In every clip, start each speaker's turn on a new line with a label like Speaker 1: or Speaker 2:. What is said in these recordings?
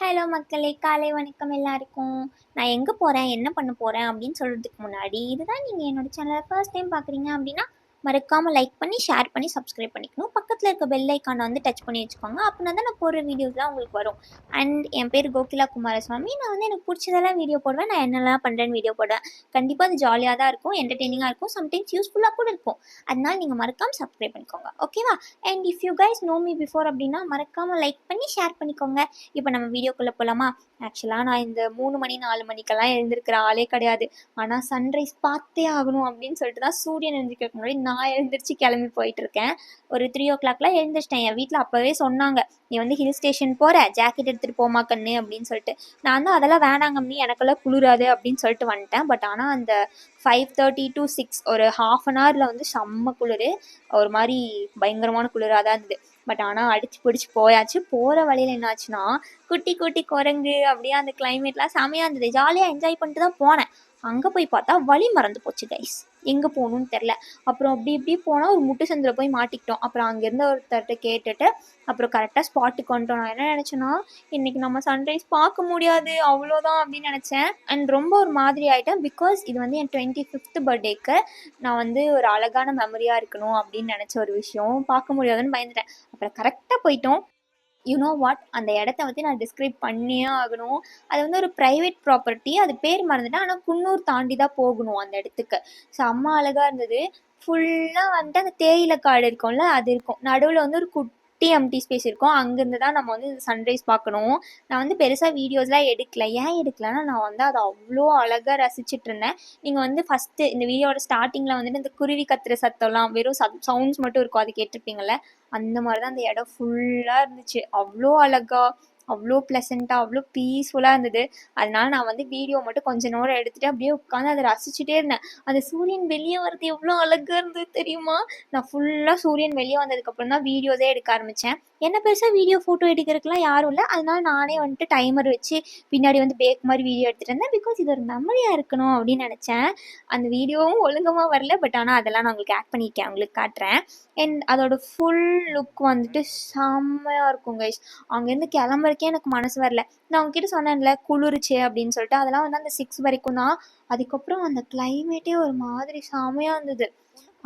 Speaker 1: Hello மக்களே, காலை வணக்கம் எல்லாருக்கும். நான் எங்கே போகிறேன், என்ன பண்ண போகிறேன் அப்படின்னு சொல்கிறதுக்கு முன்னாடி, இதுதான் நீங்கள் என்னோட சேனலை ஃபர்ஸ்ட் டைம் பார்க்குறீங்க அப்படின்னா மறக்காமல் லைக் பண்ணி ஷேர் பண்ணி சப்ஸ்கிரைப் பண்ணிக்கணும். பக்கத்தில் இருக்க பெல் ஐக்கானை வந்து டச் பண்ணி வச்சுக்கோங்க. அப்படின்னா தான் நான் போடுற வீடியோஸ்லாம் உங்களுக்கு வரும். அண்ட் என் பேர் கோகிலா குமாரசுவாமி. நான் வந்து எனக்கு பிடிச்சதெல்லாம் வீடியோ போடுவேன். நான் என்னெல்லாம் பண்ணுறேன்னு வீடியோ போடுவேன். கண்டிப்பாக அது ஜாலியாக தான் இருக்கும், என்டர்டெய்னிங்காக இருக்கும், சம்டைம்ஸ் யூஸ்ஃபுல்லாக கூட இருக்கும். அதனால நீங்கள் மறக்காமல் சப்ஸ்கிரைப் பண்ணிக்கோங்க, ஓகேவா? And if you guys know me before அப்படின்னா மறக்காமல் லைக் பண்ணி ஷேர் பண்ணிக்கோங்க. இப்போ நம்ம வீடியோக்குள்ளே போகலாமா? ஆக்சுவலாக நான் இந்த 3 மணி 4 மணிக்கெல்லாம் எழுந்திருக்கிற ஆளே கிடையாது. ஆனால் சன்ரைஸ் பார்த்தே ஆகணும் அப்படின்னு சொல்லிட்டு தான் சூரியன் எழுந்திரிக்கிறதுக்கு முன்னாடி நான் எழுந்திரிச்சு கிளம்பி போயிட்டுருக்கேன். ஒரு 3 o'clockலாம் எழுந்திரிச்சிட்டேன். என் வீட்டில் அப்போவே சொன்னாங்க, நீ வந்து ஹில் ஸ்டேஷன் போகிற, ஜாக்கெட் எடுத்துகிட்டு போமா கண்ணு அப்படின்னு சொல்லிட்டு. நான் தான் அதெல்லாம் வேணாங்க நீ, எனக்கெல்லாம் குளிராது அப்படின்னு சொல்லிட்டு வந்துட்டேன். பட் ஆனால் அந்த 5:30 to 6 ஒரு ½ வந்து செம்ம குளிர், ஒரு மாதிரி பயங்கரமான குளிராக தான் இருந்தது. பட் ஆனால் அடிச்சு பிடிச்சி போயாச்சு. போகிற வழியில் என்னாச்சுன்னா, குட்டி குட்டி குரங்கு அப்படியே அந்த கிளைமேட்லாம் செமையாக இருந்தது. ஜாலியாக என்ஜாய் பண்ணிட்டு தான் போனேன். அங்கே போய் பார்த்தா வழி மறந்து போச்சு கைஸ், எங்கே போகணுன்னு தெரில. அப்புறம் இப்படி போனால் ஒரு முட்டு சந்தில் போய் மாட்டிக்கிட்டோம். அப்புறம் அங்கேருந்து ஒருத்தர்கிட்ட கேட்டுட்டு அப்புறம் கரெக்டாக ஸ்பாட்டுக்கு வந்துட்டோம். நான் என்ன நினச்சேன்னா, இன்றைக்கி நம்ம சன்ரைஸ் பார்க்க முடியாது அவ்வளோதான் அப்படின்னு நினச்சேன். அண்ட் ரொம்ப ஒரு மாதிரி ஆகிட்டேன். பிகாஸ் இது வந்து என் 25th பர்த்டேக்கு நான் வந்து ஒரு அழகான மெமரியாக இருக்கணும் அப்படின்னு நினச்ச ஒரு விஷயம் பார்க்க முடியாதுன்னு பயந்துட்டேன். அப்புறம் கரெக்டாக போயிட்டோம். யூனோ வாட், அந்த இடத்த வந்து நான் டிஸ்கிரைப் பண்ணியே ஆகணும். அது வந்து ஒரு ப்ரைவேட் ப்ராப்பர்ட்டி, அது பேர் மறந்துட்டேன். ஆனால் குன்னூர் தாண்டி தான் போகணும் அந்த இடத்துக்கு. செம்ம அழகாக இருந்தது. ஃபுல்லாக வந்துட்டு அந்த தேயிலை காடு இருக்கும்ல, அது இருக்கும். நடுவில் வந்து ஒரு குட்டி எம்டி ஸ்பேஸ் இருக்கும். அங்கேருந்து தான் நம்ம வந்து சன்ரைஸ் பார்க்கணும். நான் வந்து பெருசாக வீடியோஸ்லாம் எடுக்கல. ஏன் எடுக்கலைன்னா, நான் வந்து அதை அவ்வளோ அழகாக ரசிச்சுட்டு இருந்தேன். நீங்கள் வந்து ஃபஸ்ட்டு இந்த வீடியோட ஸ்டார்டிங்கில் வந்துட்டு இந்த குருவி கத்துற சத்தம்லாம் வெறும் சவுண்ட்ஸ் மட்டும் இருக்கும், அது கேட்டிருப்பீங்கள்ல. அந்த மாதிரி தான் அந்த இடம் ஃபுல்லாக இருந்துச்சு. அவ்வளோ அழகாக, அவ்வளோ ப்ளசண்ட்டாக, அவ்வளோ பீஸ்ஃபுல்லாக இருந்தது. அதனால நான் வந்து வீடியோ மட்டும் கொஞ்சம் நேரம் எடுத்துகிட்டு அப்படியே உட்காந்து அதை ரசிச்சுட்டே இருந்தேன். அந்த சூரியன் வெளியே வர்றது எவ்வளோ அழகாக இருந்தது தெரியுமா? நான் ஃபுல்லாக சூரியன் வெளியே வந்ததுக்கப்புறம் தான் வீடியோஸே எடுக்க ஆரம்பித்தேன். என்ன பெருசாக வீடியோ ஃபோட்டோ எடுக்கிறதுக்குலாம் யாரும் இல்லை. அதனால நானே வந்துட்டு டைமர் வச்சு பின்னாடி வந்து பேக் மாதிரி வீடியோ எடுத்துகிட்டு இருந்தேன். பிகாஸ் இது ஒரு மெமரியாக இருக்கணும் அப்படின்னு நினச்சேன். அந்த வீடியோவும் ஒழுங்கமாக வரல. பட் ஆனால் அதெல்லாம் நான் உங்களுக்கு ஆட் பண்ணியிருக்கேன், உங்களுக்கு காட்டுறேன். அண்ட் அதோட ஃபுல் லுக் வந்துட்டு செம்மையாக இருக்கும் கைஸ். அங்கேருந்து கிளம்புறக்கே எனக்கு மனசு வரல. நான் உங்ககிட்ட சொன்னேன்ல குளிர்ச்சு அப்படின்னு சொல்லிட்டு, அதெல்லாம் வந்து அந்த 6 வரைக்கும் தான். அதுக்கப்புறம் அந்த கிளைமேட்டே ஒரு மாதிரி செம்மையாக இருந்தது.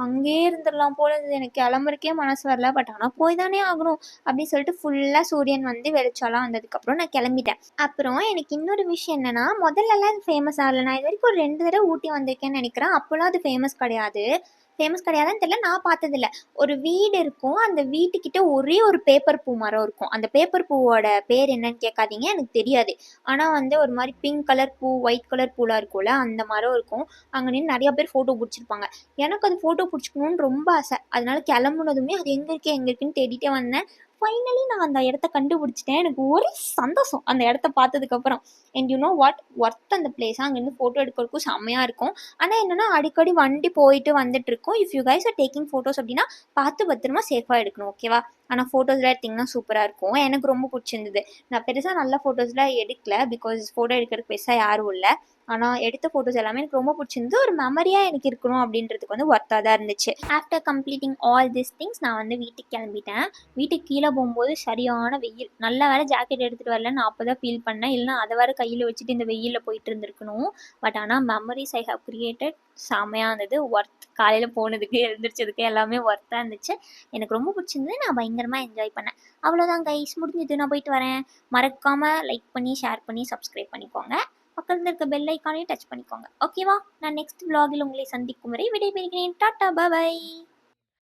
Speaker 1: அங்கேயே இருந்துடலாம் போல இருந்தது. எனக்கு கிளம்புறக்கே மனசு வரல. பட் ஆனால் போய் தானே ஆகணும் அப்படின்னு சொல்லிட்டு ஃபுல்லாக சூரியன் வந்து வெளிச்சம்லாம் வந்ததுக்கப்புறம் நான் கிளம்பிட்டேன். அப்புறம் எனக்கு இன்னொரு விஷயம் என்னென்னா, முதல்லலாம் அது ஃபேமஸ் ஆகலை. நான் இது வரைக்கும் ஒரு 2 தடவை ஊட்டி வந்திருக்கேன்னு நினைக்கிறேன். அப்போலாம் அது ஃபேமஸ் கிடையாதுன்னு தெரியல, நான் பார்த்ததில்ல. ஒரு வீடு இருக்கும், அந்த வீட்டுக்கிட்ட ஒரே ஒரு பேப்பர் பூ மரம் இருக்கும். அந்த பேப்பர் பூவோட பேர் என்னன்னு கேட்காதீங்க, எனக்கு தெரியாது. ஆனால் வந்து ஒரு மாதிரி பிங்க் கலர் பூ, ஒயிட் கலர் பூலாம் இருக்கும்ல, அந்த மரம் இருக்கும். அங்கே நின்று நிறையா பேர் ஃபோட்டோ பிடிச்சிருப்பாங்க. எனக்கு அது ஃபோட்டோ பிடிச்சிக்கணுன்னு ரொம்ப ஆசை. அதனால கிளம்புனதுமே அது எங்கே இருக்குன்னு தேடிட்டே வந்தேன். ஃபைனலி நான் அந்த இடத்த கண்டுபிடிச்சிட்டேன். எனக்கு ஒரே சந்தோஷம் அந்த இடத்த பார்த்ததுக்கப்புறம். And you know what, worth அந்த பிளேஸ். அங்கேருந்து ஃபோட்டோ எடுக்கிறதுக்கும் செம்மையாக இருக்கும். ஆனால் என்னென்னா, அடிக்கடி வண்டி போயிட்டு வந்துட்டு இருக்கும். If you guys are taking photos அப்படின்னா பார்த்து பத்திரமா சேஃபாக எடுக்கணும், ஓகேவா? ஆனால் ஃபோட்டோஸ்லாம் எடுத்திங்கன்னா சூப்பராக இருக்கும். எனக்கு ரொம்ப பிடிச்சிருந்தது. நான் பெருசாக நல்ல ஃபோட்டோஸ்லாம் எடுக்கல, பிகாஸ் ஃபோட்டோ எடுக்கிறதுக்கு பெருசாக யாரும் இல்லை. ஆனால் எடுத்த ஃபோட்டோஸ் எல்லாமே எனக்கு ரொம்ப பிடிச்சிருந்து. ஒரு மெமரியாக எனக்கு இருக்கணும் அப்படின்றதுக்கு வந்து ஒர்த்தாக தான் இருந்துச்சு. After completing all this things நான் வந்து வீட்டுக்கு கிளம்பிட்டேன். வீட்டுக்கு கீழே போகும்போது சரியான வெயில். நல்ல வேலை ஜாக்கெட் எடுத்துகிட்டு வரல, நான் அப்போ தான் ஃபீல் பண்ணேன். இல்லைனா அதை வேறு கையில் வச்சுட்டு இந்த வெயிலில் போயிட்டு இருந்திருக்கணும். பட் ஆனால் மெமரிஸ் ஐ ஹவ் கிரியேட்டட் செம்மையாக இருந்தது. ஒர்த், காலையில் போனதுக்கு எழுந்திரிச்சதுக்கு எல்லாமே ஒர்த்தாக இருந்துச்சு. எனக்கு ரொம்ப பிடிச்சிருந்தது. நான் பயங்கரமாக என்ஜாய் பண்ணேன். அவ்வளோதான் கைஸ், முடிஞ்சது. நான் போயிட்டு வரேன். மறக்காமல் லைக் பண்ணி ஷேர் பண்ணி சப்ஸ்கிரைப் பண்ணிக்கோங்க. பக்கத்தில் இருக்க பெல் ஐக்கானையும் டச் பண்ணிக்கோங்க, ஓகேவா? நான் நெக்ஸ்ட் vlogல் உங்களை சந்திக்கும் வரை விடைபெறுகிறேன். டாட்டா, பாய்.